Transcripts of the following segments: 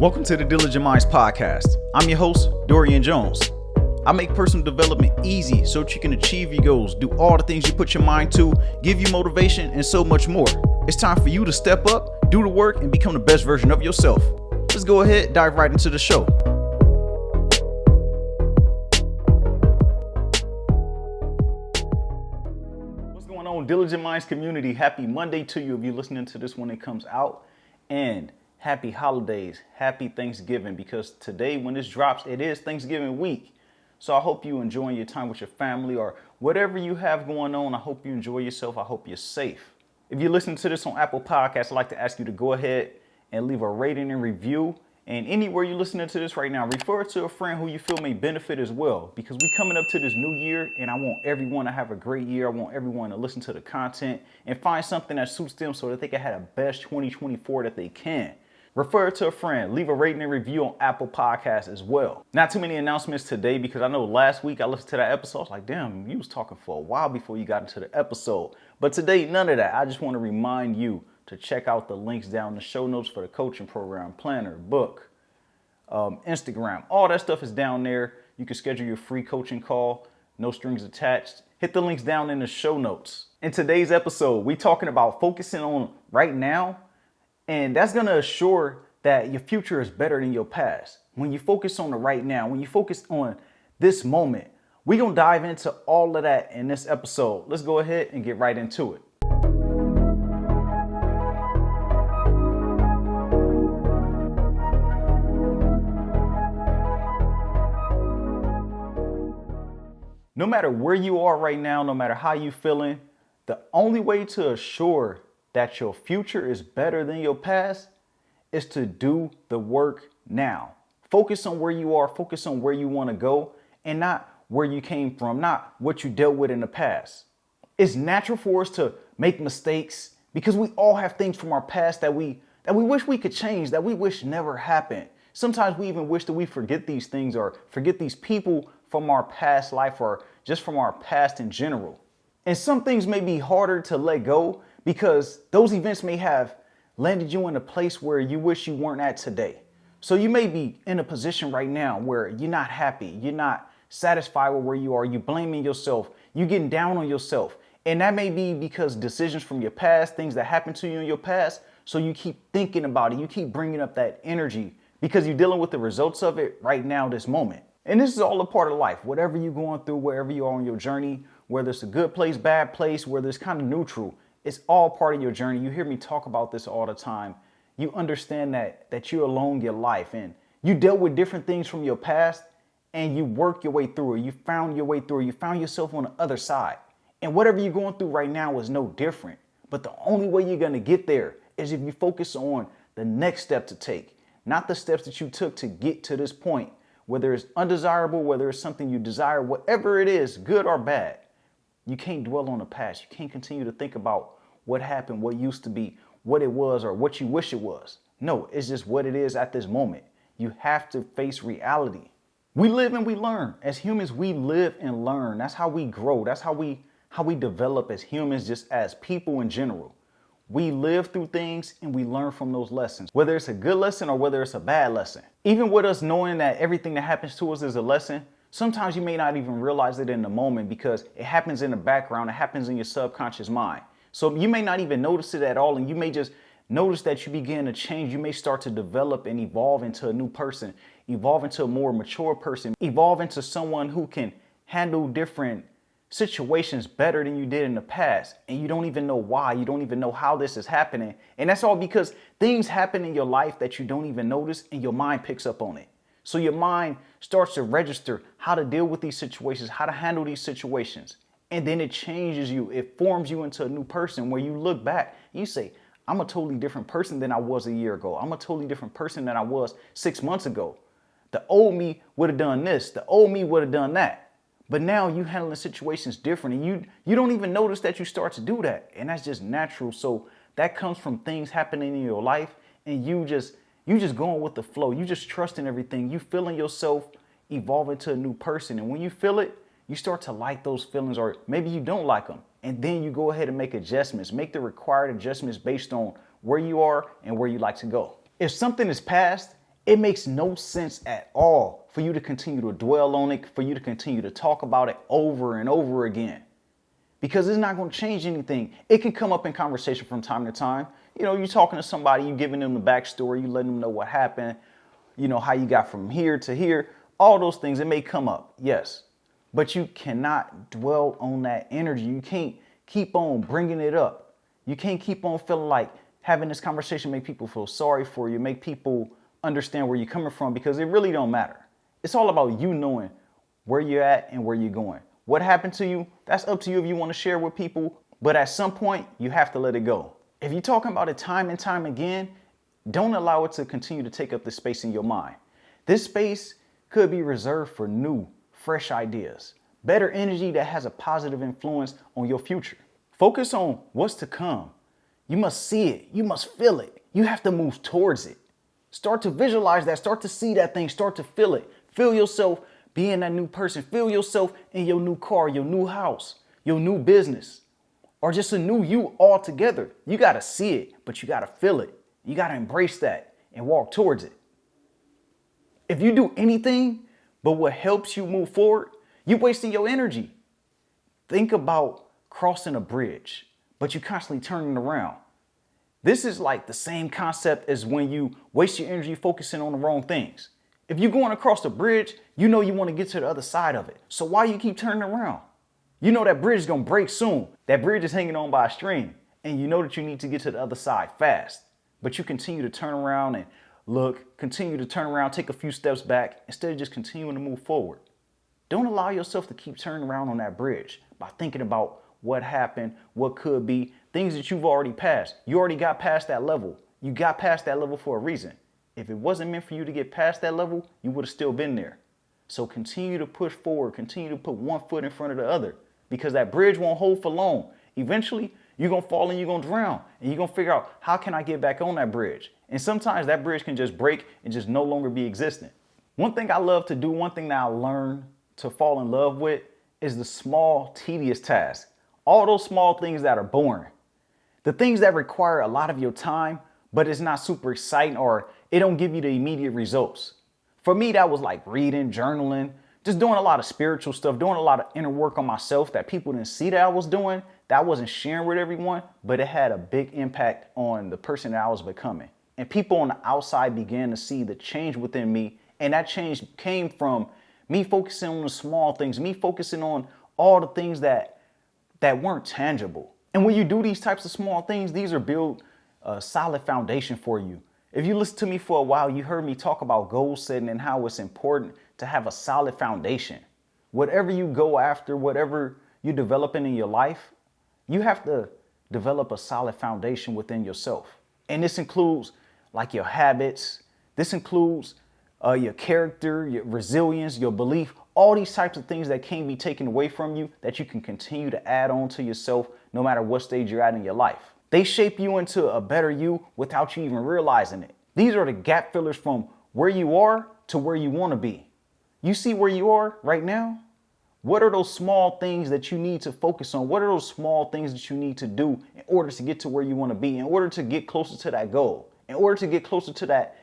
Welcome to the Diligent Minds Podcast. I'm your host, Dorian Jones. I make personal development easy so that you can achieve your goals, do all the things you put your mind to, give you motivation, and so much more. It's time for you to step up, do the work, and become the best version of yourself. Let's go ahead, dive right into the show. What's going on, Diligent Minds community? Happy Monday to you if you're listening to this when it comes out. And happy holidays, happy Thanksgiving, because today when this drops, it is Thanksgiving week. So I hope you're enjoying your time with your family or whatever you have going on. I hope you enjoy yourself. I hope you're safe. If you're listening to this on Apple Podcasts, I'd like to ask you to go ahead and leave a rating and review. And anywhere you're listening to this right now, refer to a friend who you feel may benefit as well, because we're coming up to this new year and I want everyone to have a great year. I want everyone to listen to the content and find something that suits them so that they can have the best 2024 that they can. Refer it to a friend, leave a rating and review on Apple Podcasts as well. Not too many announcements today because I know last week I listened to that episode. I was like, damn, you was talking for a while before you got into the episode. But today, none of that. I just want to remind you to check out the links down in the show notes for the coaching program, planner, book, Instagram. All that stuff is down there. You can schedule your free coaching call, no strings attached. Hit the links down in the show notes. In today's episode, we're talking about focusing on right now. And that's going to assure that your future is better than your past. When you focus on the right now, when you focus on this moment, we're going to dive into all of that in this episode. Let's go ahead and get right into it. No matter where you are right now, no matter how you're feeling, the only way to assure that your future is better than your past is to do the work now. Focus on where you are, focus on where you want to go, and not where you came from, not what you dealt with in the past. It's natural for us to make mistakes because we all have things from our past that we wish we could change, that we wish never happened. Sometimes we even wish that we forget these things or forget these people from our past life or just from our past in general. And some things may be harder to let go because those events may have landed you in a place where you wish you weren't at today. So you may be in a position right now where you're not happy, you're not satisfied with where you are, you're blaming yourself, you're getting down on yourself. And that may be because decisions from your past, things that happened to you in your past. So you keep thinking about it, you keep bringing up that energy because you're dealing with the results of it right now, this moment. And this is all a part of life. Whatever you're going through, wherever you are on your journey, whether it's a good place, bad place, whether it's kind of neutral, it's all part of your journey. You hear me talk about this all the time. You understand that you're alone your life and you dealt with different things from your past and you work your way through it. You found your way through it. You found yourself on the other side. And whatever you're going through right now is no different. But the only way you're going to get there is if you focus on the next step to take, not the steps that you took to get to this point, whether it's undesirable, whether it's something you desire, whatever it is, good or bad. You can't dwell on the past. You can't continue to think about what happened, what used to be, what it was, or what you wish it was. No, it's just what it is at this moment. You have to face reality. We live and we learn. As humans, we live and learn. That's how we grow. That's how we develop as humans, just as people in general. We live through things and we learn from those lessons, whether it's a good lesson or whether it's a bad lesson. Even with us knowing that everything that happens to us is a lesson, sometimes you may not even realize it in the moment because it happens in the background. It happens in your subconscious mind. So you may not even notice it at all. And you may just notice that you begin to change. You may start to develop and evolve into a new person, evolve into a more mature person, evolve into someone who can handle different situations better than you did in the past. And you don't even know why. You don't even know how this is happening. And that's all because things happen in your life that you don't even notice and your mind picks up on it. So your mind starts to register how to deal with these situations, how to handle these situations. And then it changes you. It forms you into a new person where you look back, you say, I'm a totally different person than I was a year ago. I'm a totally different person than I was 6 months ago. The old me would have done this. The old me would have done that. But now you handling situations different and you don't even notice that you start to do that. And that's just natural. So that comes from things happening in your life and you just going with the flow. You just trusting everything. You feeling yourself evolving to a new person. And when you feel it, you start to like those feelings, or maybe you don't like them. And then you go ahead and make adjustments, make the required adjustments based on where you are and where you like to go. If something is past It makes no sense at all for you to continue to dwell on it, for you to continue to talk about it over and over again, because it's not going to change anything. It can come up in conversation from time to time. You know, you're talking to somebody, you giving them the backstory, you letting them know what happened, you know, how you got from here to here, all those things. It may come up, yes, but you cannot dwell on that energy. You can't keep on bringing it up. You can't keep on feeling like having this conversation make people feel sorry for you, make people understand where you're coming from, because it really don't matter. It's all about you knowing where you're at and where you're going. What happened to you, that's up to you if you want to share with people, but at some point you have to let it go. If you're talking about it time and time again, don't allow it to continue to take up the space in your mind. This space could be reserved for new, fresh ideas, better energy that has a positive influence on your future. Focus on what's to come. You must see it. You must feel it. You have to move towards it. Start to visualize that. Start to see that thing. Start to feel it. Feel yourself being that new person. Feel yourself in your new car, your new house, your new business, or just a new you altogether. You got to see it, but you got to feel it. You got to embrace that and walk towards it. If you do anything but what helps you move forward, you're wasting your energy. Think about crossing a bridge, but you're constantly turning around. This is like the same concept as when you waste your energy focusing on the wrong things. If you're going across the bridge, you know you want to get to the other side of it. So why you keep turning around? You know that bridge is going to break soon. That bridge is hanging on by a string, and you know that you need to get to the other side fast. But you continue to turn around and look, continue to turn around, take a few steps back instead of just continuing to move forward. Don't allow yourself to keep turning around on that bridge by thinking about what happened, what could be, things that you've already passed. You already got past that level. You got past that level for a reason. If it wasn't meant for you to get past that level, you would have still been there. So continue to push forward, continue to put one foot in front of the other, because that bridge won't hold for long. Eventually, you're going to fall and you're going to drown, and you're going to figure out, how can I get back on that bridge? And sometimes that bridge can just break and just no longer be existent. One thing I love to do, one thing that I learned to fall in love with, is the small, tedious tasks. All those small things that are boring. The things that require a lot of your time, but it's not super exciting, or it don't give you the immediate results. For me, that was like reading, journaling, just doing a lot of spiritual stuff, doing a lot of inner work on myself that people didn't see that I was doing, that I wasn't sharing with everyone, but it had a big impact on the person that I was becoming. And people on the outside began to see the change within me. And that change came from me focusing on the small things, me focusing on all the things that weren't tangible. And when you do these types of small things, these are build a solid foundation for you. If you listen to me for a while, you heard me talk about goal setting and how it's important to have a solid foundation. Whatever you go after, whatever you're developing in your life, you have to develop a solid foundation within yourself. And this includes like your habits. This includes your character, your resilience, your belief, all these types of things that can't be taken away from you that you can continue to add on to yourself no matter what stage you're at in your life. They shape you into a better you without you even realizing it. These are the gap fillers from where you are to where you want to be. You see where you are right now? What are those small things that you need to focus on? What are those small things that you need to do in order to get to where you want to be, in order to get closer to that goal, in order to get closer to that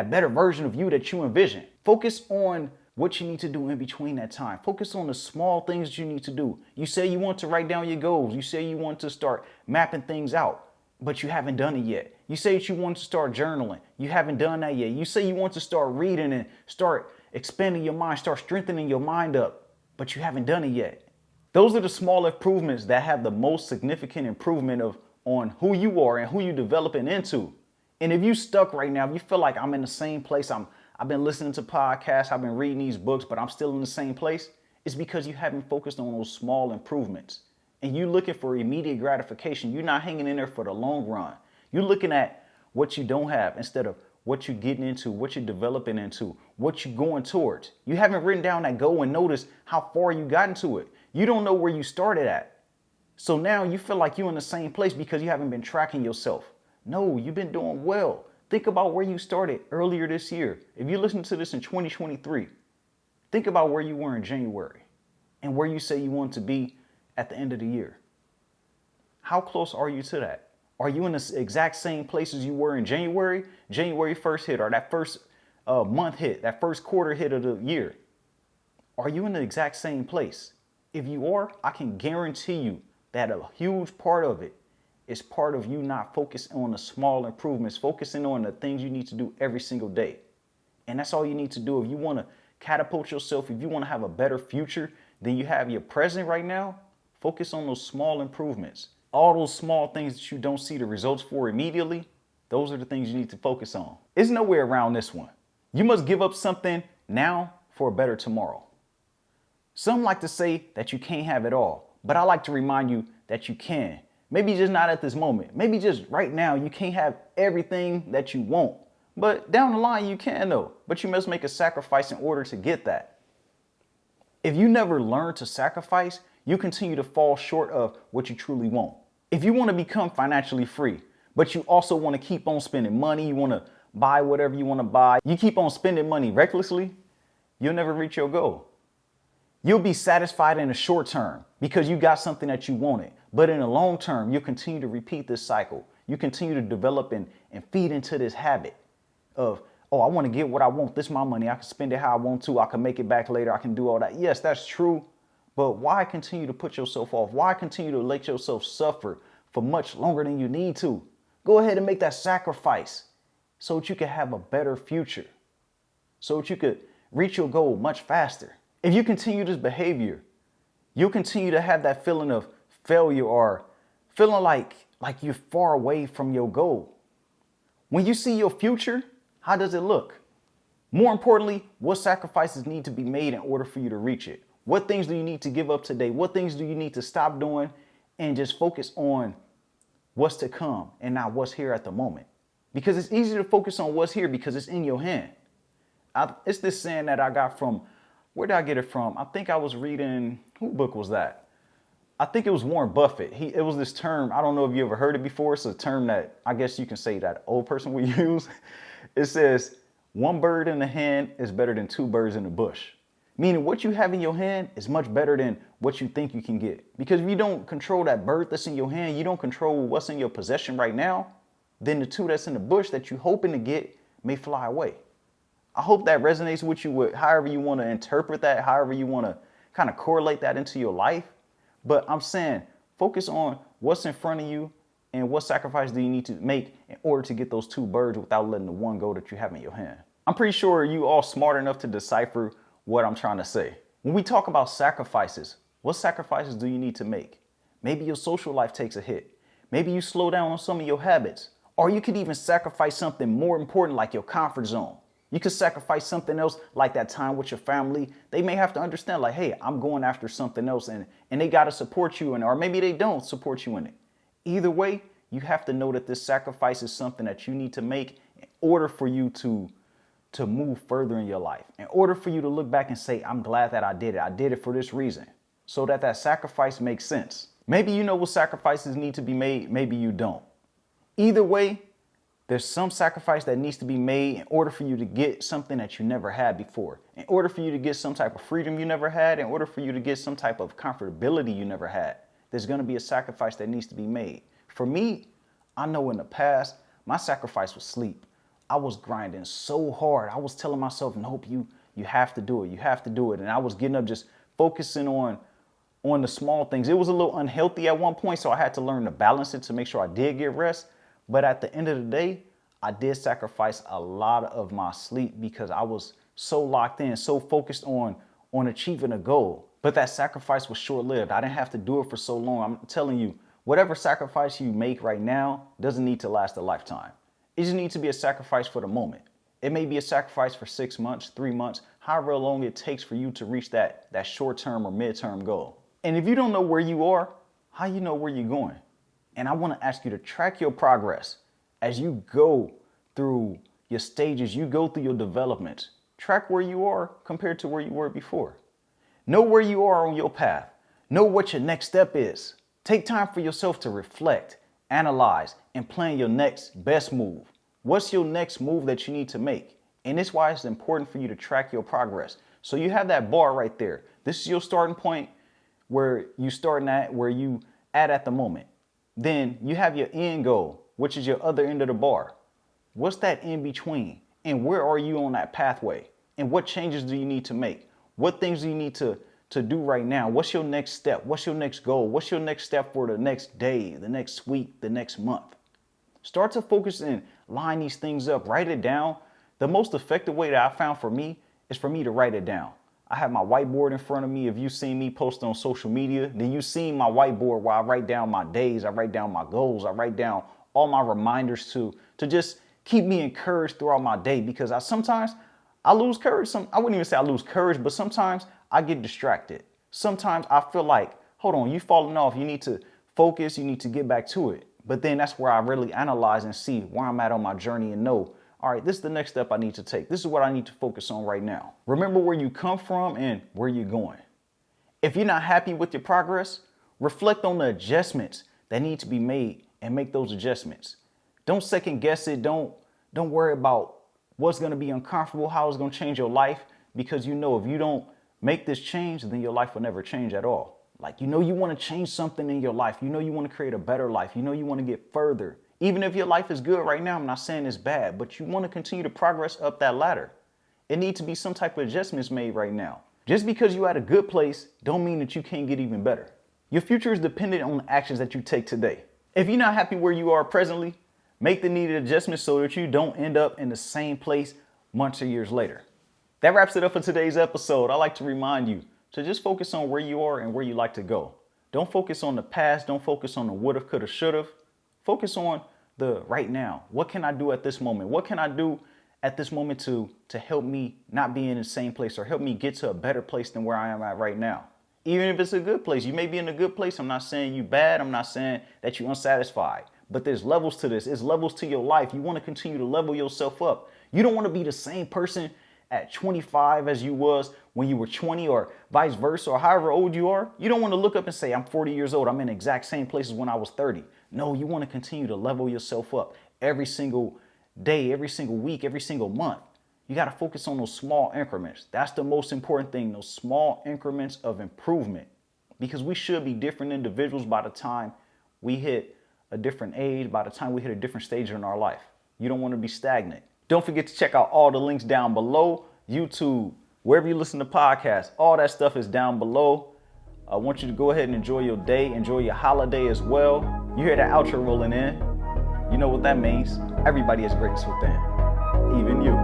better version of you that you envision? Focus on what you need to do in between that time. Focus on the small things that you need to do. You say you want to write down your goals. You say you want to start mapping things out, but you haven't done it yet. You say that you want to start journaling. You haven't done that yet. You say you want to start reading and start expanding your mind, start strengthening your mind up, but you haven't done it yet. Those are the small improvements that have the most significant improvement on who you are and who you're developing into. And if you stuck right now, if you feel like I'm in the same place, I've been listening to podcasts, I've been reading these books, but I'm still in the same place, it's because you haven't focused on those small improvements. And you're looking for immediate gratification. You're not hanging in there for the long run. You're looking at what you don't have instead of what you're getting into, what you're developing into, what you're going towards. You haven't written down that goal and noticed how far you got into it. You don't know where you started at. So now you feel like you're in the same place because you haven't been tracking yourself. No, you've been doing well. Think about where you started earlier this year. If you listen to this in 2023, think about where you were in January and where you say you want to be at the end of the year. How close are you to that? Are you in the exact same place as you were in January? January 1st hit, or that first month hit, that first quarter hit of the year? Are you in the exact same place? If you are, I can guarantee you that a huge part of it is part of you not focusing on the small improvements, focusing on the things you need to do every single day. And that's all you need to do. If you want to catapult yourself, if you want to have a better future than you have your present right now, focus on those small improvements. All those small things that you don't see the results for immediately, those are the things you need to focus on. There's no way around this one. You must give up something now for a better tomorrow. Some like to say that you can't have it all, but I like to remind you that you can. Maybe just not at this moment. Maybe just right now you can't have everything that you want. But down the line you can though. But you must make a sacrifice in order to get that. If you never learn to sacrifice, you continue to fall short of what you truly want. If you want to become financially free, but you also want to keep on spending money, you want to buy whatever you want to buy, you keep on spending money recklessly, you'll never reach your goal. You'll be satisfied in the short term because you got something that you wanted. But in the long term, you'll continue to repeat this cycle. You continue to develop and feed into this habit of, oh, I want to get what I want. This is my money. I can spend it how I want to. I can make it back later. I can do all that. Yes, that's true. But why continue to put yourself off? Why continue to let yourself suffer for much longer than you need to? Go ahead and make that sacrifice so that you can have a better future, so that you could reach your goal much faster. If you continue this behavior, you'll continue to have that feeling of failure or feeling like you're far away from your goal. When you see your future, how does it look? More importantly, what sacrifices need to be made in order for you to reach it? What things do you need to give up today? What things do you need to stop doing and just focus on what's to come and not what's here at the moment? Because it's easy to focus on what's here because it's in your hand. It's this saying that I got from, where did I get it from? I think I was reading, whose book was that? I think it was Warren Buffett. It was this term, I don't know if you ever heard it before. It's a term that I guess you can say that old person would use. It says, one bird in the hand is better than two birds in the bush. Meaning what you have in your hand is much better than what you think you can get. Because if you don't control that bird that's in your hand, you don't control what's in your possession right now, then the two that's in the bush that you're hoping to get may fly away. I hope that resonates with you with however you want to interpret that, however you want to kind of correlate that into your life. But I'm saying focus on what's in front of you and what sacrifice do you need to make in order to get those two birds without letting the one go that you have in your hand. I'm pretty sure you all smart enough to decipher what I'm trying to say. When we talk about sacrifices, what sacrifices do you need to make? Maybe your social life takes a hit. Maybe you slow down on some of your habits. Or you could even sacrifice something more important like your comfort zone. You could sacrifice something else like that time with your family. They may have to understand like, hey, I'm going after something else and they got to support you in it, or maybe they don't support you in it. Either way, you have to know that this sacrifice is something that you need to make in order for you to move further in your life. In order for you to look back and say, I'm glad that I did it. I did it for this reason. So that sacrifice makes sense. Maybe you know what sacrifices need to be made. Maybe you don't. Either way, there's some sacrifice that needs to be made in order for you to get something that you never had before. In order for you to get some type of freedom you never had, in order for you to get some type of comfortability you never had, there's going to be a sacrifice that needs to be made. For me, I know in the past, my sacrifice was sleep. I was grinding so hard. I was telling myself, nope, you have to do it. You have to do it. And I was getting up just focusing on the small things. It was a little unhealthy at one point, so I had to learn to balance it to make sure I did get rest. But at the end of the day, I did sacrifice a lot of my sleep because I was so locked in, so focused on achieving a goal. But that sacrifice was short-lived. I didn't have to do it for so long. I'm telling you, whatever sacrifice you make right now doesn't need to last a lifetime. It just needs to be a sacrifice for the moment. It may be a sacrifice for 6 months, 3 months, however long it takes for you to reach that short-term or mid-term goal. And if you don't know where you are, how you know where you're going? And I want to ask you to track your progress as you go through your stages, you go through your development. Track where you are compared to where you were before. Know where you are on your path. Know what your next step is. Take time for yourself to reflect, analyze, and plan your next best move. What's your next move that you need to make? And it's why it's important for you to track your progress. So you have that bar right there. This is your starting point where you starting at, where you at the moment. Then you have your end goal, which is your other end of the bar. What's that in between? And where are you on that pathway? And what changes do you need to make? What things do you need to do right now? What's your next step? What's your next goal? What's your next step for the next day, the next week, the next month? Start to focus and line these things up. Write it down. The most effective way that I found for me is for me to write it down. I have my whiteboard in front of me. If you've seen me post on social media, then you've seen my whiteboard where I write down my days, I write down my goals, I write down all my reminders to just keep me encouraged throughout my day, because sometimes I lose courage. I wouldn't even say I lose courage, but sometimes I get distracted. Sometimes I feel like, hold on, you've fallen off. You need to focus. You need to get back to it. But then that's where I really analyze and see where I'm at on my journey and know, all right, this is the next step I need to take. This is what I need to focus on right now. Remember where you come from and where you're going. If you're not happy with your progress, reflect on the adjustments that need to be made and make those adjustments. Don't second guess it. Don't worry about what's going to be uncomfortable, how it's going to change your life, because you know if you don't make this change, then your life will never change at all. Like, you want to change something in your life. You want to create a better life. You want to get further. Even if your life is good right now, I'm not saying it's bad, but you want to continue to progress up that ladder. It needs to be some type of adjustments made right now. Just because you're at a good place don't mean that you can't get even better. Your future is dependent on the actions that you take today. If you're not happy where you are presently, make the needed adjustments so that you don't end up in the same place months or years later. That wraps it up for today's episode. I like to remind you to just focus on where you are and where you like to go. Don't focus on the past. Don't focus on the woulda, coulda, shoulda. Focus on the right now. What can I do at this moment? What can I do at this moment to help me not be in the same place or help me get to a better place than where I am at right now? Even if it's a good place, you may be in a good place. I'm not saying you bad. I'm not saying that you're unsatisfied, but there's levels to this. There's levels to your life. You want to continue to level yourself up. You don't want to be the same person at 25 as you was when you were 20 or vice versa, or however old you are. You don't want to look up and say, I'm 40 years old. I'm in the exact same places when I was 30. No, you want to continue to level yourself up every single day, every single week, every single month. You got to focus on those small increments. That's the most important thing, those small increments of improvement, because we should be different individuals by the time we hit a different age, by the time we hit a different stage in our life. You don't want to be stagnant. Don't forget to check out all the links down below. YouTube, wherever you listen to podcasts, all that stuff is down below. I want you to go ahead and enjoy your day, enjoy your holiday as well. You hear that outro rolling in. You know what that means. Everybody has greatness within, even you.